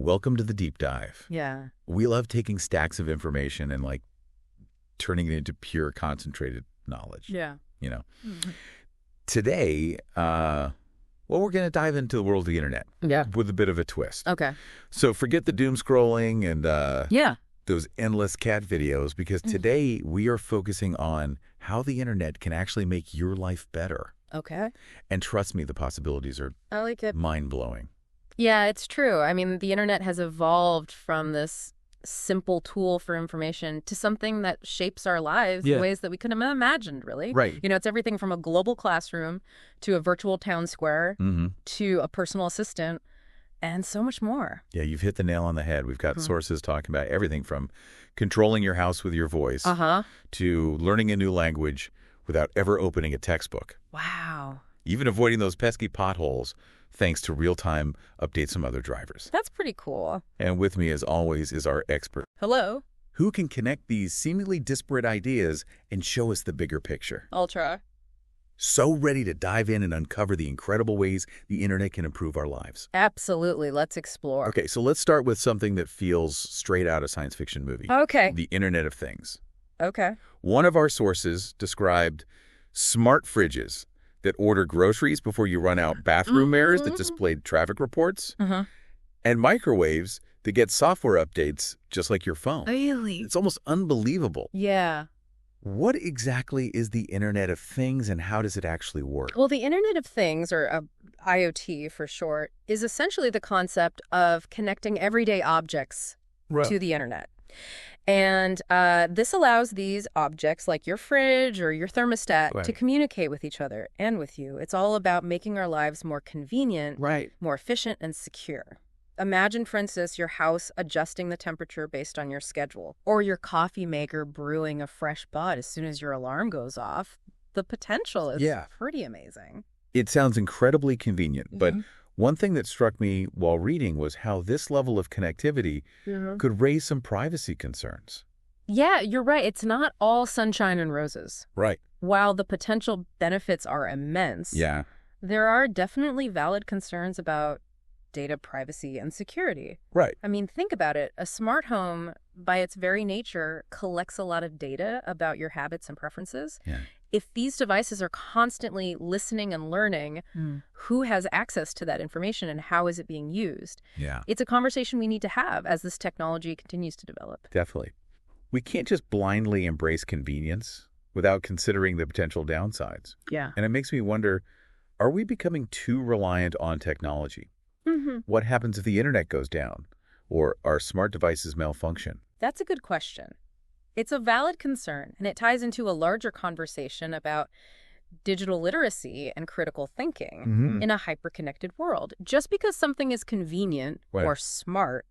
Welcome to the deep dive. Yeah. We love taking stacks of information and turning it into pure concentrated knowledge. Yeah. Today, we're going to dive into the world of the internet. Yeah. With a bit of a twist. Okay. So forget the doom scrolling and Yeah. those endless cat videos, because today we are focusing on how the internet can actually make your life better. Okay. And trust me, the possibilities are I like it. mind-blowing. Yeah, it's true. I mean, the internet has evolved from this simple tool for information to something that shapes our lives in ways that we couldn't have imagined, really. Right. It's everything from a global classroom to a virtual town square to a personal assistant and so much more. Yeah, you've hit the nail on the head. We've got sources talking about everything from controlling your house with your voice to learning a new language without ever opening a textbook. Wow. Even avoiding those pesky potholes thanks to real-time updates from other drivers. That's pretty cool. And with me, as always, is our expert, Hello. who can connect these seemingly disparate ideas and show us the bigger picture. I'll try. So ready to dive in and uncover the incredible ways the internet can improve our lives. Absolutely. Let's explore. Okay, so let's start with something that feels straight out of a science fiction movie. Okay. The Internet of Things. Okay. One of our sources described smart fridges that order groceries before you run out, bathroom mirrors that displayed traffic reports, and microwaves that get software updates just like your phone. Really? It's almost unbelievable. Yeah. What exactly is the Internet of Things, and how does it actually work? Well, the Internet of Things, or IoT for short, is essentially the concept of connecting everyday objects to the internet. And this allows these objects, like your fridge or your thermostat, to communicate with each other and with you. It's all about making our lives more convenient, more efficient, and secure. Imagine, for instance, your house adjusting the temperature based on your schedule, or your coffee maker brewing a fresh bud as soon as your alarm goes off. The potential is pretty amazing. It sounds incredibly convenient, but one thing that struck me while reading was how this level of connectivity could raise some privacy concerns. Yeah, you're right. It's not all sunshine and roses. Right. While the potential benefits are immense, there are definitely valid concerns about data privacy and security. Right. I mean, think about it. A smart home, by its very nature, collects a lot of data about your habits and preferences. Yeah. If these devices are constantly listening and learning, who has access to that information and how is it being used? Yeah. It's a conversation we need to have as this technology continues to develop. Definitely. We can't just blindly embrace convenience without considering the potential downsides. Yeah. And it makes me wonder, are we becoming too reliant on technology? What happens if the internet goes down or our smart devices malfunction? That's a good question. It's a valid concern, and it ties into a larger conversation about digital literacy and critical thinking in a hyper-connected world. Just because something is convenient or smart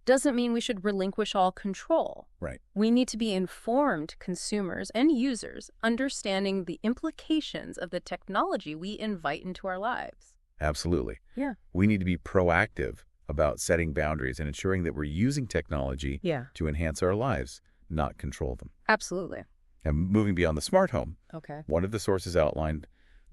doesn't mean we should relinquish all control. Right. We need to be informed consumers and users, understanding the implications of the technology we invite into our lives. Absolutely. Yeah. We need to be proactive about setting boundaries and ensuring that we're using technology to enhance our lives, not control them. Absolutely. And moving beyond the smart home, one of the sources outlined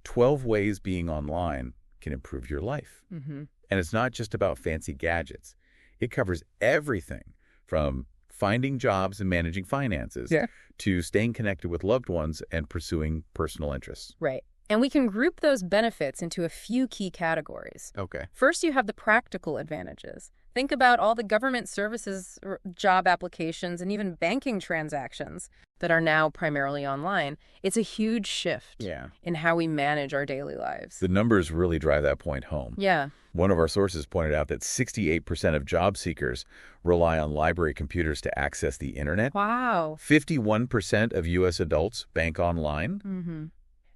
12 ways being online can improve your life. And it's not just about fancy gadgets. It covers everything from finding jobs and managing finances to staying connected with loved ones and pursuing personal interests. Right. And we can group those benefits into a few key categories. Okay. First, you have the practical advantages. Think about all the government services, job applications, and even banking transactions that are now primarily online. It's a huge shift in how we manage our daily lives. The numbers really drive that point home. Yeah. One of our sources pointed out that 68% of job seekers rely on library computers to access the internet. Wow. 51% of U.S. adults bank online.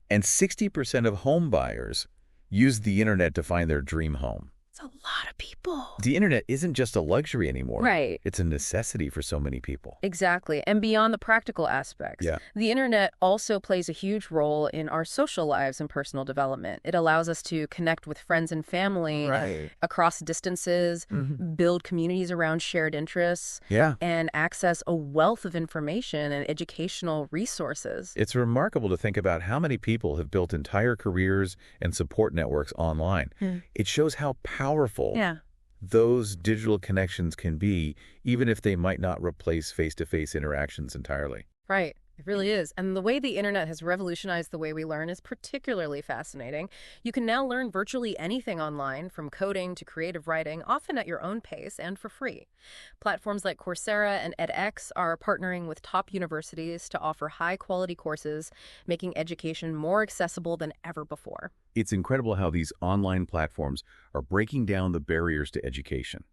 And 60% of home buyers use the internet to find their dream home. It's a lot of people. The internet isn't just a luxury anymore. Right. It's a necessity for so many people. Exactly. And beyond the practical aspects, the internet also plays a huge role in our social lives and personal development. It allows us to connect with friends and family across distances, build communities around shared interests, and access a wealth of information and educational resources. It's remarkable to think about how many people have built entire careers and support networks online. It shows how powerful those digital connections can be, even if they might not replace face-to-face interactions entirely. Right. It really is. And the way the internet has revolutionized the way we learn is particularly fascinating. You can now learn virtually anything online, from coding to creative writing, often at your own pace and for free. Platforms like Coursera and edX are partnering with top universities to offer high-quality courses, making education more accessible than ever before. It's incredible how these online platforms are breaking down the barriers to education.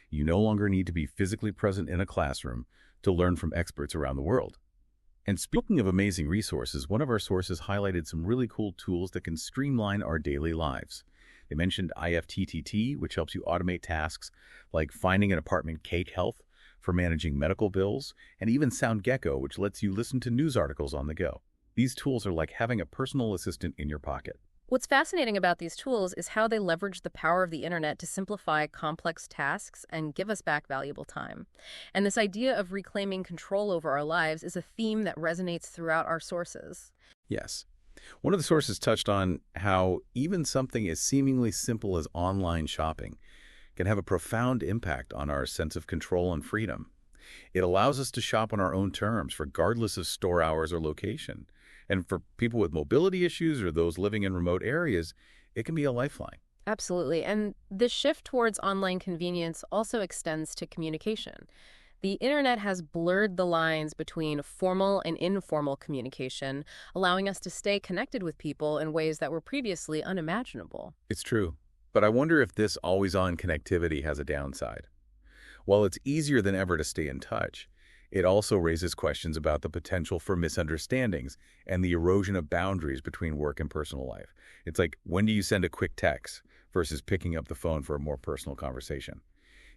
You no longer need to be physically present in a classroom to learn from experts around the world. And speaking of amazing resources, one of our sources highlighted some really cool tools that can streamline our daily lives. They mentioned IFTTT, which helps you automate tasks like finding an apartment, Cake Health, for managing medical bills, and even SoundGecko, which lets you listen to news articles on the go. These tools are like having a personal assistant in your pocket. What's fascinating about these tools is how they leverage the power of the internet to simplify complex tasks and give us back valuable time. And this idea of reclaiming control over our lives is a theme that resonates throughout our sources. Yes. One of the sources touched on how even something as seemingly simple as online shopping can have a profound impact on our sense of control and freedom. It allows us to shop on our own terms, regardless of store hours or location. And for people with mobility issues or those living in remote areas, it can be a lifeline. Absolutely. And this shift towards online convenience also extends to communication. The internet has blurred the lines between formal and informal communication, allowing us to stay connected with people in ways that were previously unimaginable. It's true. But I wonder if this always-on connectivity has a downside. While it's easier than ever to stay in touch, it also raises questions about the potential for misunderstandings and the erosion of boundaries between work and personal life. It's like, when do you send a quick text versus picking up the phone for a more personal conversation?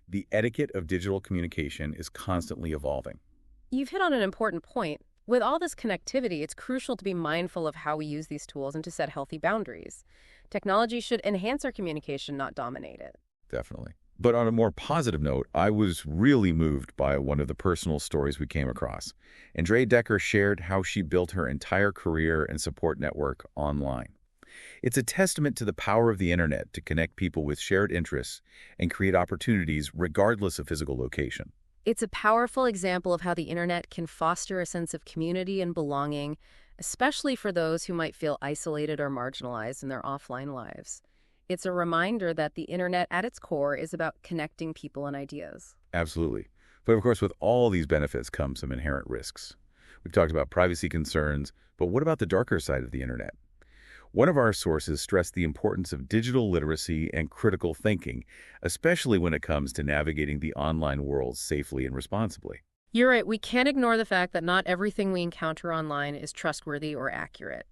The etiquette of digital communication is constantly evolving. You've hit on an important point. With all this connectivity, it's crucial to be mindful of how we use these tools and to set healthy boundaries. Technology should enhance our communication, not dominate it. Definitely. But on a more positive note, I was really moved by one of the personal stories we came across. Andre Decker shared how she built her entire career and support network online. It's a testament to the power of the internet to connect people with shared interests and create opportunities regardless of physical location. It's a powerful example of how the internet can foster a sense of community and belonging, especially for those who might feel isolated or marginalized in their offline lives. It's a reminder that the internet at its core is about connecting people and ideas. Absolutely. But of course, with all these benefits come some inherent risks. We've talked about privacy concerns, but what about the darker side of the internet? One of our sources stressed the importance of digital literacy and critical thinking, especially when it comes to navigating the online world safely and responsibly. You're right. We can't ignore the fact that not everything we encounter online is trustworthy or accurate.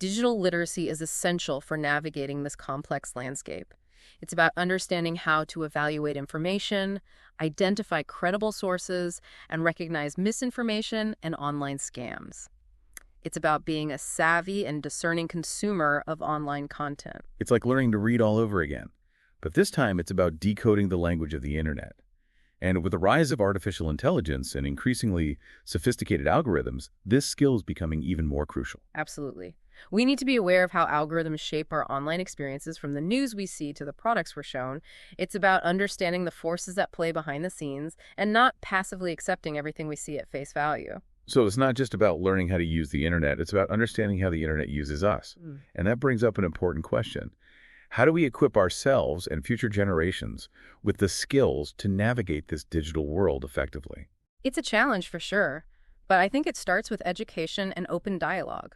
Digital literacy is essential for navigating this complex landscape. It's about understanding how to evaluate information, identify credible sources, and recognize misinformation and online scams. It's about being a savvy and discerning consumer of online content. It's like learning to read all over again. But this time, it's about decoding the language of the internet. And with the rise of artificial intelligence and increasingly sophisticated algorithms, this skill is becoming even more crucial. Absolutely. We need to be aware of how algorithms shape our online experiences, from the news we see to the products we're shown. It's about understanding the forces that play behind the scenes and not passively accepting everything we see at face value. So it's not just about learning how to use the internet, it's about understanding how the internet uses us. And that brings up an important question. How do we equip ourselves and future generations with the skills to navigate this digital world effectively? It's a challenge for sure, but I think it starts with education and open dialogue.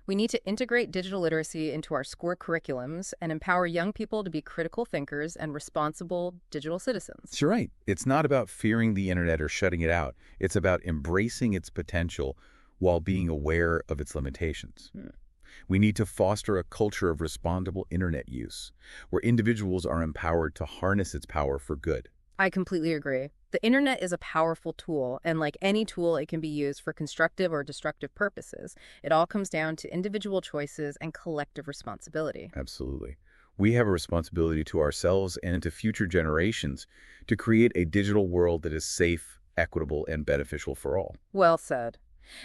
We need to integrate digital literacy into our school curriculums and empower young people to be critical thinkers and responsible digital citizens. You're right. It's not about fearing the internet or shutting it out. It's about embracing its potential while being aware of its limitations. We need to foster a culture of responsible internet use, where individuals are empowered to harness its power for good. I completely agree. The internet is a powerful tool, and like any tool, it can be used for constructive or destructive purposes. It all comes down to individual choices and collective responsibility. Absolutely. We have a responsibility to ourselves and to future generations to create a digital world that is safe, equitable, and beneficial for all. Well said.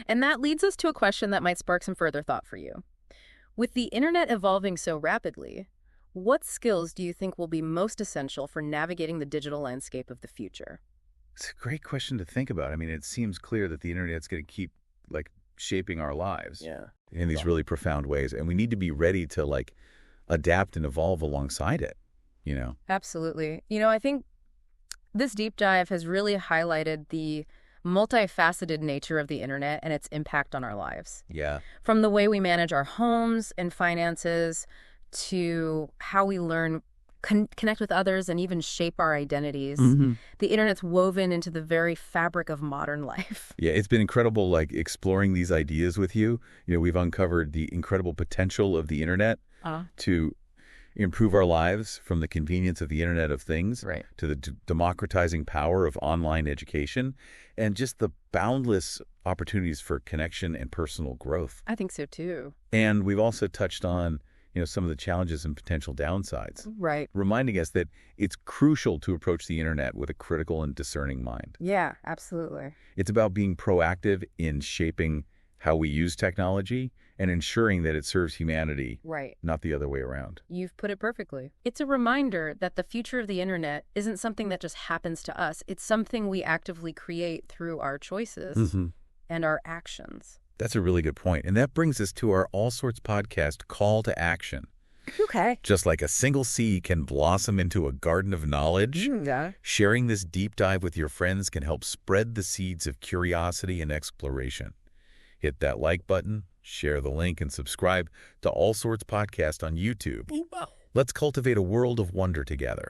And that leads us to a question that might spark some further thought for you. With the internet evolving so rapidly, What skills do you think will be most essential for navigating the digital landscape of the future? It's a great question to think about. I mean, it seems clear that the internet's going to keep, like, shaping our lives in these really profound ways. And we need to be ready to, like, adapt and evolve alongside it, you know? Absolutely. I think this deep dive has really highlighted the multifaceted nature of the internet and its impact on our lives. Yeah. From the way we manage our homes and finances to how we learn, connect with others, and even shape our identities. The internet's woven into the very fabric of modern life. Yeah, it's been incredible, like, exploring these ideas with you. We've uncovered the incredible potential of the internet to improve our lives, from the convenience of the Internet of Things to the democratizing power of online education, and just the boundless opportunities for connection and personal growth. I think so, too. And we've also touched on some of the challenges and potential downsides. Right. Reminding us that it's crucial to approach the internet with a critical and discerning mind. Yeah, absolutely. It's about being proactive in shaping how we use technology and ensuring that it serves humanity, not the other way around. You've put it perfectly. It's a reminder that the future of the internet isn't something that just happens to us. It's something we actively create through our choices and our actions. That's a really good point. And that brings us to our All Sorts podcast call to action. Okay. Just like a single seed can blossom into a garden of knowledge, sharing this deep dive with your friends can help spread the seeds of curiosity and exploration. Hit that like button, share the link, and subscribe to All Sorts podcast on YouTube. Let's cultivate a world of wonder together.